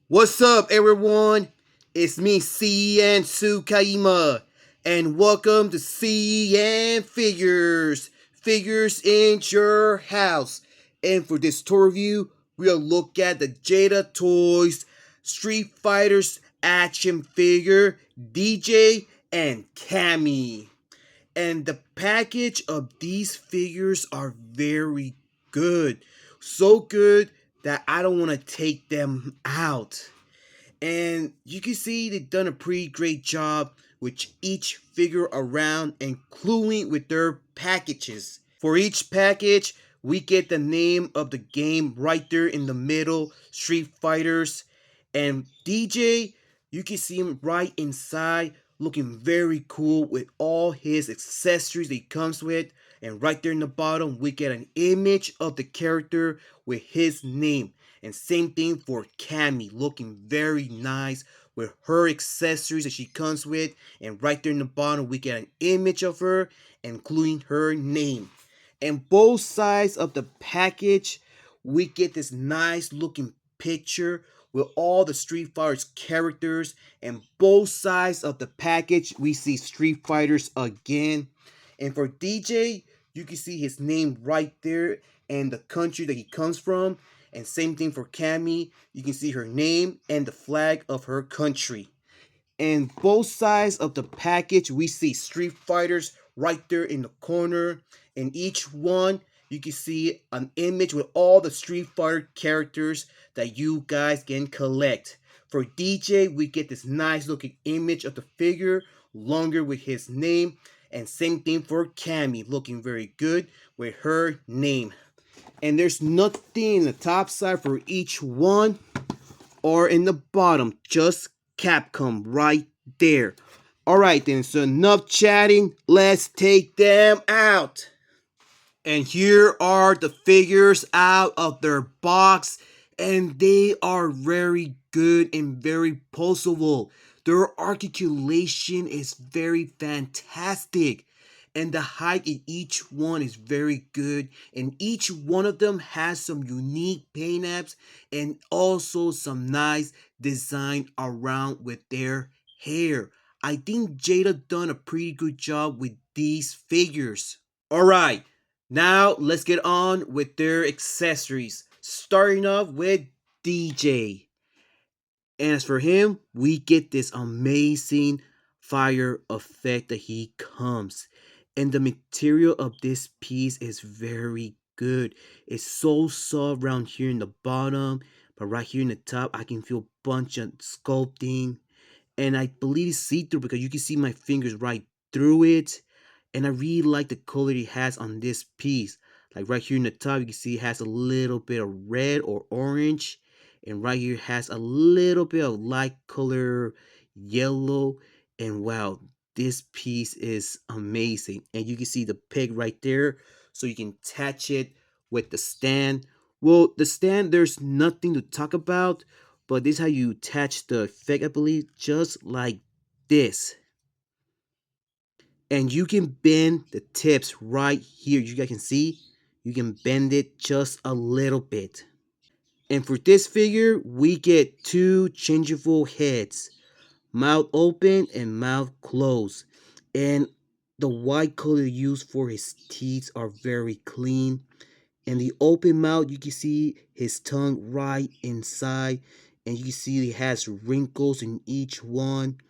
What's up, everyone? It's me, CN.TSUKAIMA, and welcome to CN.Figures, Figures in Your House. And for this tour review, we'll look at the Jada Toys Street Fighters action figure, DJ, and Cammy. And the package of these figures are very good. So good that I don't want to take them out. And you can see they've done a pretty great job with each figure around, including with their packages. For each package, we get the name of the game right there in the middle, Street Fighters. And DJ, you can see him right inside, looking very cool with all his accessories that he comes with. And right there in the bottom, we get an image of the character with his name. And same thing for Cammy, looking very nice with her accessories that she comes with. And right there in the bottom, we get an image of her, including her name. And both sides of the package, we get this nice looking picture with all the Street Fighters characters. And both sides of the package, we see Street Fighters again. And for DJ, you can see his name right there and the country that he comes from. And same thing for Cammy. You can see her name and the flag of her country. And both sides of the package, we see Street Fighters right there in the corner. And each one, you can see an image with all the Street Fighter characters that you guys can collect. For DJ, we get this nice looking image of the figure, longer with his name. And same thing for Cammy, looking very good with her name. And there's nothing in the top side for each one or in the bottom, just Capcom right there. Alright then, so enough chatting, let's take them out. And here are the figures out of their box, and they are very good and very poseable. Their articulation is very fantastic, and the height in each one is very good, and each one of them has some unique paint apps and also some nice design around with their hair. I think Jada done a pretty good job with these figures. Alright, now let's get on with their accessories. Starting off with DJ. And as for him, we get this amazing fire effect that he comes. And the material of this piece is very good. It's so soft around here in the bottom, but right here in the top, I can feel a bunch of sculpting. And I believe it's see-through because you can see my fingers right through it. And I really like the color it has on this piece. Like right here in the top, you can see it has a little bit of red or orange. And right here has a little bit of light color yellow. And wow, this piece is amazing. And you can see the peg right there. So you can attach it with the stand. Well, the stand, there's nothing to talk about. But this is how you attach the effect, I believe, just like this. And you can bend the tips right here. You guys can see, you can bend it just a little bit. And for this figure, we get two changeable heads, mouth open and mouth closed. And the white color used for his teeth are very clean. And the open mouth, you can see his tongue right inside. And you can see he has wrinkles in each one.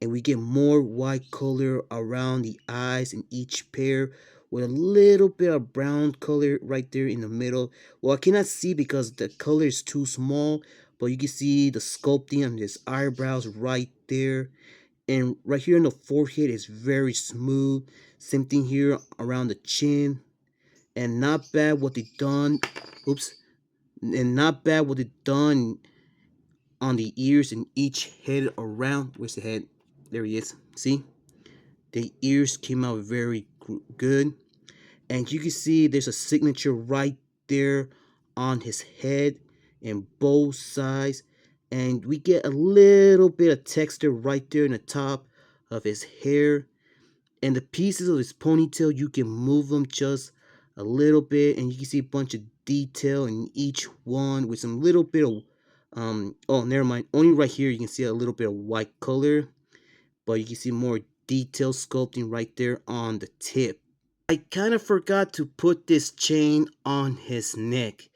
And we get more white color around the eyes in each pair with a little bit of brown color right there in the middle. Well, I cannot see because the color is too small, but you can see the sculpting on his eyebrows right there. And right here in the forehead is very smooth. Same thing here around the chin. And not bad what they done. Oops. And not bad what they done on the ears and each head around. Where's the head? There he is. See? The ears came out very good. And you can see there's a signature right there on his head and both sides. And we get a little bit of texture right there in the top of his hair. And the pieces of his ponytail, you can move them just a little bit. And you can see a bunch of detail in each one with some little bit of Oh, never mind. Only right here you can see a little bit of white color, but you can see more detailed sculpting right there on the tip. I kind of forgot to put this chain on his neck.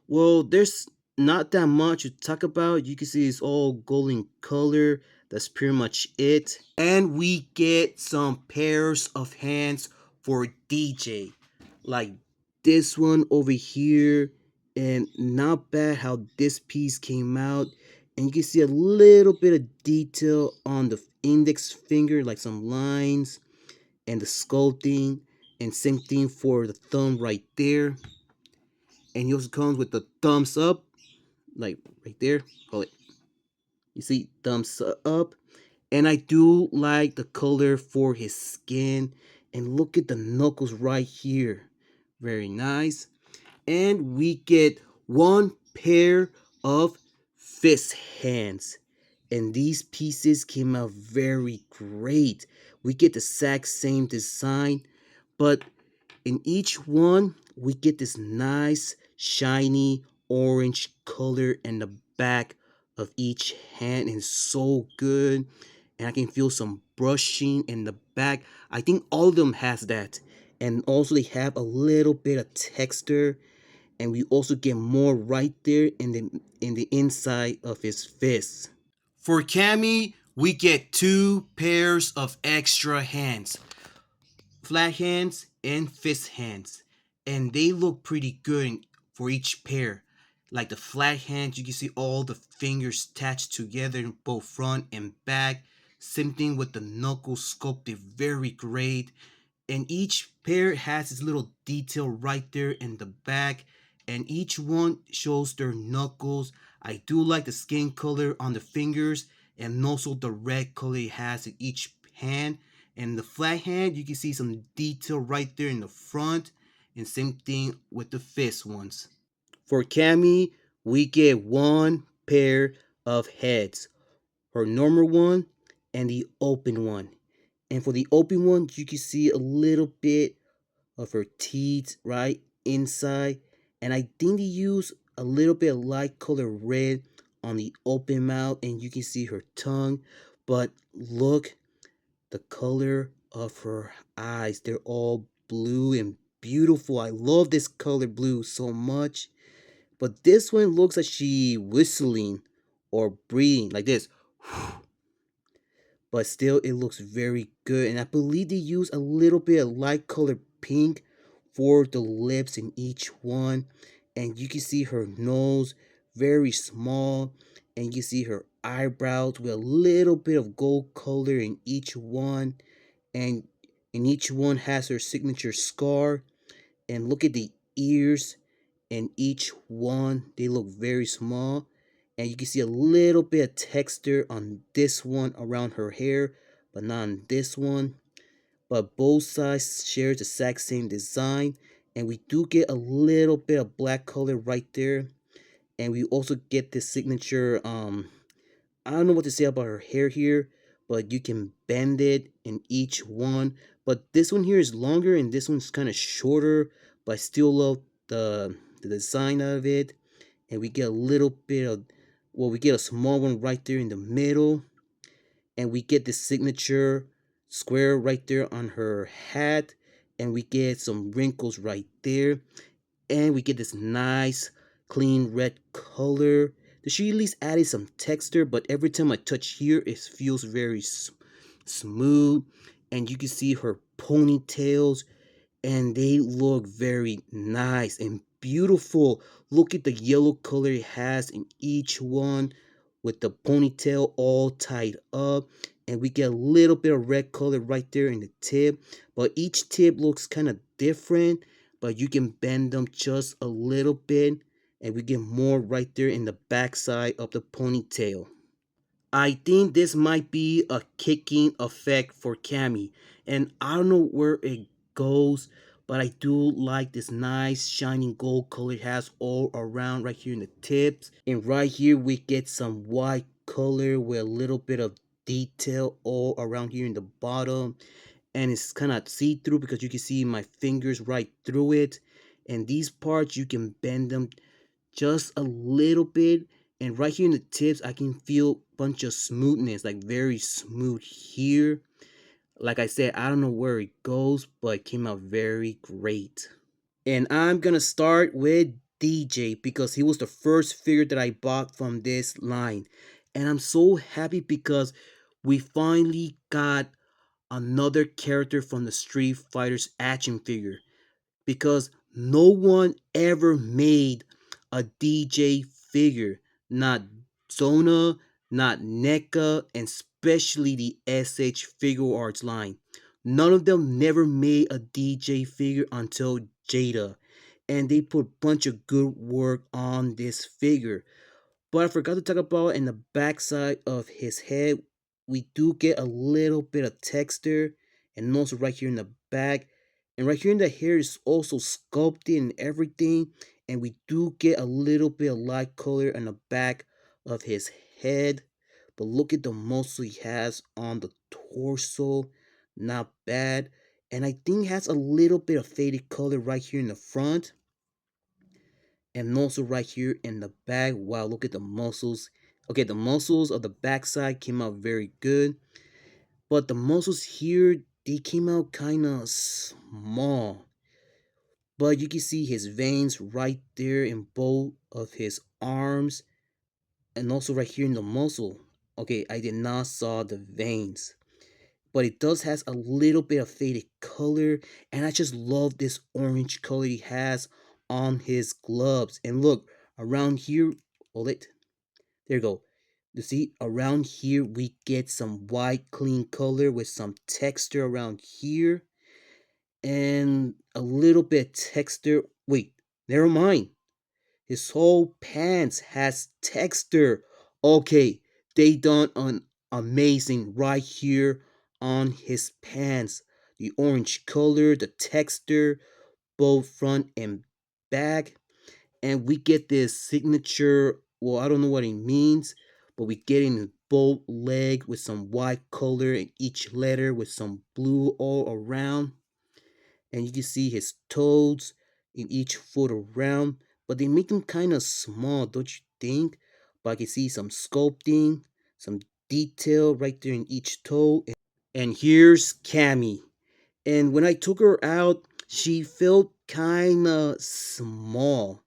Well, there's not that much to talk about. You can see it's all golden color. That's pretty much it. And we get some pairs of hands for DJ. Like this one over here. And not bad how this piece came out. And you can see a little bit of detail on the index finger, like some lines and the sculpting, and same thing for the thumb right there. And he also comes with the thumbs up, like right there. Hold it. You see, thumbs up. And I do like the color for his skin. And look at the knuckles right here. Very nice. And we get one pair of fist hands. And these pieces came out very great. We get the exact same design, but in each one, we get this nice, shiny orange color in the back of each hand, and it's so good. And I can feel some brushing in the back. I think all of them has that. And also they have a little bit of texture. And we also get more right there in the inside of his fist. For Cammy, we get two pairs of extra hands, flat hands and fist hands, and they look pretty good for each pair. Like the flat hands, you can see all the fingers attached together in both front and back. Same thing with the knuckles sculpted very great. And each pair has this little detail right there in the back, and each one shows their knuckles. I do like the skin color on the fingers, and also the red color it has in each hand. And the flat hand, you can see some detail right there in the front, and same thing with the fist ones. For Cammy, we get one pair of heads, her normal one and the open one. And for the open one, you can see a little bit of her teeth right inside. And I think they use a little bit of light color red on the open mouth, and you can see her tongue. But look, the color of her eyes, they're all blue and beautiful. I love this color blue so much. But this one looks like she whistling or breathing like this. But still it looks very good, and I believe they use a little bit of light colored pink for the lips in each one. And you can see her nose very small, and you see her eyebrows with a little bit of gold color in each one, and in each one has her signature scar. And look at the ears in each one, they look very small. And you can see a little bit of texture on this one around her hair, but not on this one. But both sides share the exact same design, and we do get a little bit of black color right there. And we also get this signature I don't know what to say about her hair here, but you can bend it in each one. But this one here is longer and this one's kind of shorter, but I still love the design of it. And we get a little bit of, well, we get a small one right there in the middle, and we get the signature square right there on her hat, and we get some wrinkles right there, and we get this nice clean red color. She at least added some texture, but every time I touch here it feels very smooth. And you can see her ponytails, and they look very nice and beautiful. Look at the yellow color it has in each one with the ponytail all tied up. And we get a little bit of red color right there in the tip, but each tip looks kind of different, but you can bend them just a little bit, and we get more right there in the back side of the ponytail. I think this might be a kicking effect for Cammy, and I don't know where it goes, but I do like this nice shining gold color it has all around right here in the tips. And right here we get some white color with a little bit of detail all around here in the bottom. And it's kind of see-through because you can see my fingers right through it. And these parts you can bend them just a little bit, And right here in the tips, I can feel a bunch of smoothness, like very smooth here. Like I said, I don't know where it goes, but it came out very great. And I'm gonna start with DJ because he was the first figure that I bought from this line. And I'm so happy because we finally got another character from the Street Fighter's action figure. Because no one ever made a DJ figure. Not Zona, not NECA, and especially the SH Figure Arts line. None of them never made a DJ figure until Jada. And they put a bunch of good work on this figure. But I forgot to talk about in the backside of his head, we do get a little bit of texture, and also right here in the back. And right here in the hair is also sculpted and everything. And we do get a little bit of light color in the back of his head. But look at the muscle he has on the torso. Not bad. And I think it has a little bit of faded color right here in the front and also right here in the back. Wow, look at the muscles. Okay, the muscles of the backside came out very good, but the muscles here, they came out kind of small. But you can see his veins right there in both of his arms and also right here in the muscle. Okay, I did not saw the veins, but it does has a little bit of faded color, and I just love this orange color he has on his gloves. And look around here, hold it, there you go. You see around here we get some white clean color with some texture around here and a little bit texture. Wait, never mind, his whole pants has texture. Okay, they done an amazing right here on his pants. The orange color, the texture, both front and back. And we get this signature. Well, I don't know what it means, but we get in both leg with some white color in each letter with some blue all around, and you can see his toes in each foot around, but they make them kind of small, don't you think? But I can see some sculpting, some detail right there in each toe. And here's Cammy. And when I took her out, she felt kind of small.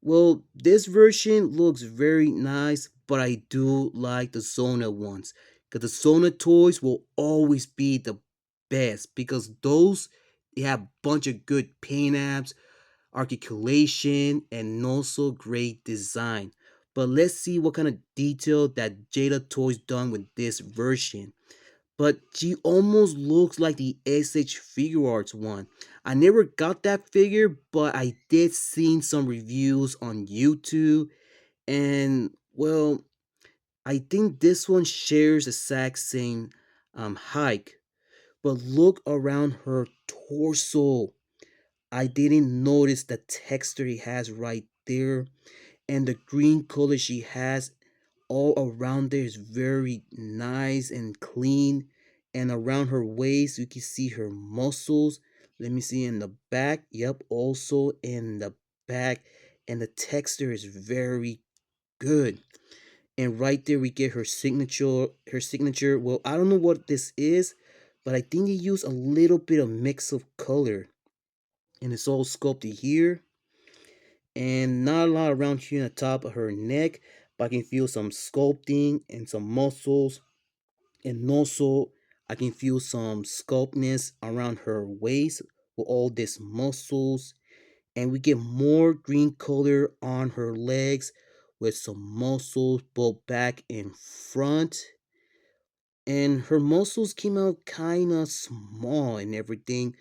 Well, this version looks very nice, but I do like the Zona ones. Because the Zona toys will always be the best. Because those, they have a bunch of good paint apps, articulation, and also great design. But let's see what kind of detail that Jada Toys done with this version. But she almost looks like the SH Figure Arts one. I never got that figure, but I did see some reviews on YouTube, and well, I think this one shares the exact same height. But look around her torso. I didn't notice the texture he has right there, and the green color she has all around there is very nice and clean. And around her waist you can see her muscles. Let me see in the back. Yep, also in the back. And the texture is very good. And right there we get her signature. Well, I don't know what this is, but I think they use a little bit of mix of color, and it's all sculpted here, and not a lot around here on the top of her neck, but I can feel some sculpting and some muscles, and also I can feel some sculptness around her waist with all these muscles, and we get more green color on her legs with some muscles both back and front, and her muscles came out kind of small and everything.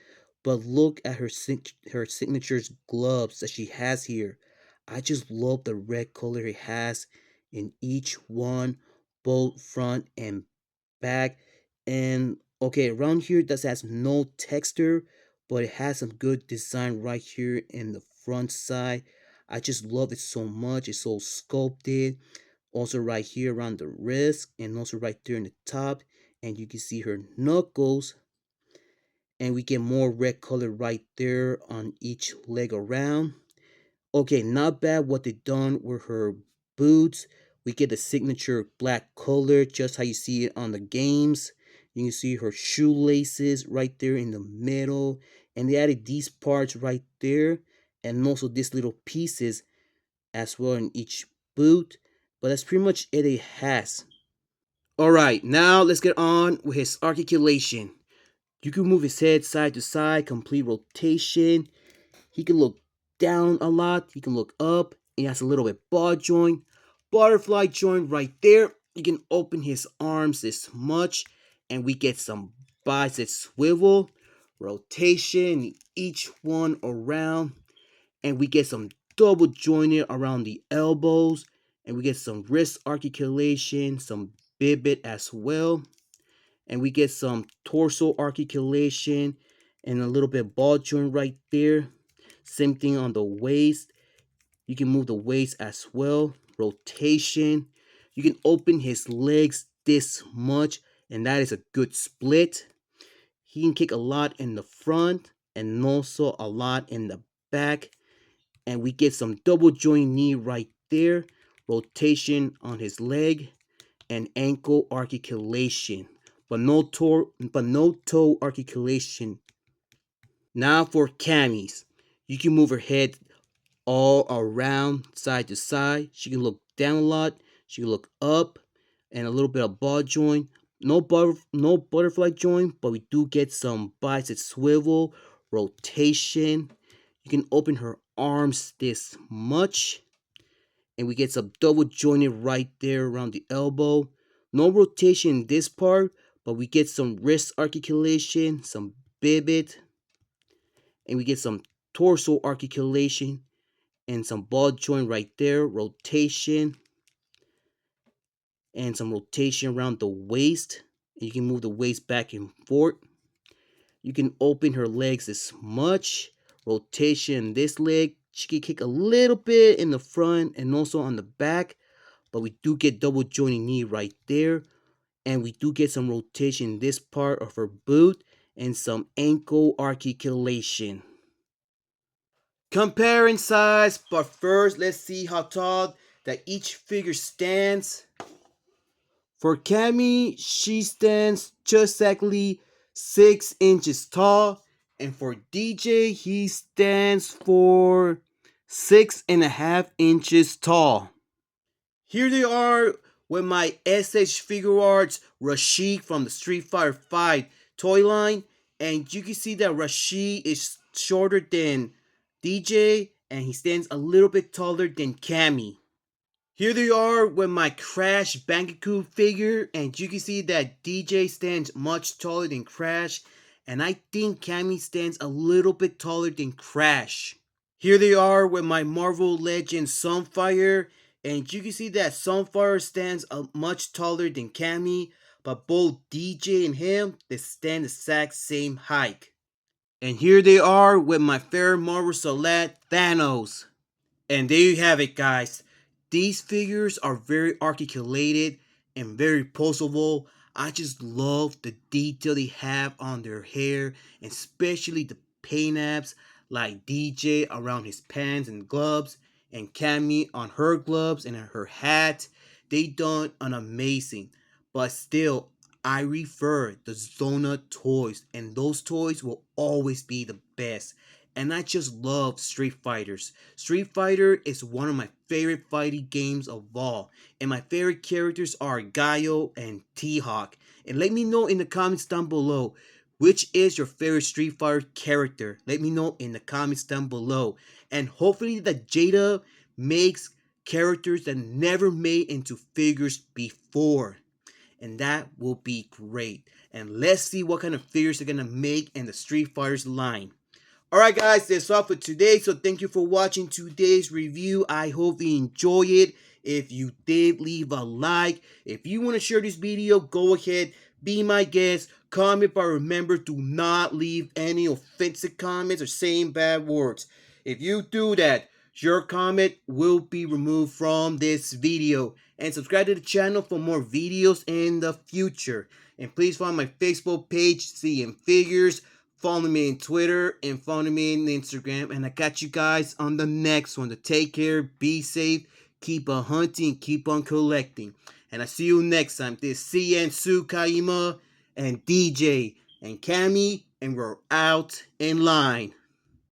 But look at her signature's gloves that she has here. I just love the red color it has in each one, both front and back. And okay, around here this has no texture, but it has some good design right here in the front side. I just love it so much. It's so sculpted, also right here around the wrist, and also right there in the top. And you can see her knuckles, and we get more red color right there on each leg around. Okay, not bad what they done with her boots. We get the signature black color, just how you see it on the games. You can see her shoelaces right there in the middle. And they added these parts right there. And also these little pieces as well in each boot. But that's pretty much it has. Alright, now let's get on with his articulation. You can move his head side to side, complete rotation. He can look down a lot. He can look up. He has a little bit ball joint. Butterfly joint right there. You can open his arms this much. And we get some bicep swivel. Rotation. Each one around. And we get some double jointed around the elbows. And we get some wrist articulation. Some bibit as well. And we get some torso articulation. And a little bit ball joint right there. Same thing on the waist. You can move the waist as well. Rotation. You can open his legs this much, and that is a good split. He can kick a lot in the front and also a lot in the back. And we get some double joint knee right there. Rotation on his leg and ankle articulation. But no toe articulation. Now for Cammy's. You can move her head all around, side to side. She can look down a lot. She can look up, and a little bit of ball joint. No butterfly joint, but we do get some bicep swivel, rotation. You can open her arms this much, and we get some double jointed right there around the elbow. No rotation in this part, but we get some wrist articulation, some bibit, and we get some torso articulation and some ball joint right there, rotation, and some rotation around the waist. You can move the waist back and forth. You can open her legs this much, rotation this leg. She can kick a little bit in the front and also on the back, but we do get double jointed knee right there, and we do get some rotation in this part of her boot and some ankle articulation. Comparing size, but first let's see how tall that each figure stands. For Cammy, she stands just exactly 6 inches tall. And for DJ, he stands for 6.5 inches tall. Here they are with my SH Figure Arts Rashid from the Street Fighter 5 toy line. And you can see that Rashid is shorter than DJ, and he stands a little bit taller than Cammy. Here they are with my Crash Bandicoot figure, and you can see that DJ stands much taller than Crash, and I think Cammy stands a little bit taller than Crash. Here they are with my Marvel Legends Sunfire, and you can see that Sunfire stands much taller than Cammy, but both DJ and him, they stand the exact same height. And here they are with my favorite Marvel Celeste, Thanos. And there you have it, guys. These figures are very articulated and very poseable. I just love the detail they have on their hair, and especially the paint apps like DJ around his pants and gloves, and Cammy on her gloves and her hat. They done an amazing. But still, I refer the Zona toys, and those toys will always be the best. And I just love Street Fighters. Street Fighter is one of my favorite fighting games of all. And my favorite characters are Gaio and T-Hawk. And let me know in the comments down below, which is your favorite Street Fighter character? Let me know in the comments down below. And hopefully that Jada makes characters that never made into figures before. And that will be great. And let's see what kind of figures they're going to make in the Street Fighters line. Alright guys, that's all for today. So thank you for watching today's review. I hope you enjoy it. If you did, leave a like. If you want to share this video, go ahead, be my guest, comment, but remember, do not leave any offensive comments or saying bad words. If you do that, your comment will be removed from this video. And subscribe to the channel for more videos in the future. And please follow my Facebook page, CN.Figures. Follow me on Twitter and follow me on Instagram. And I got you guys on the next one. To take care, be safe, keep on hunting, keep on collecting. And I see you next time. This CN.TSUKAIMA and DJ and Cammy, and we're out in line.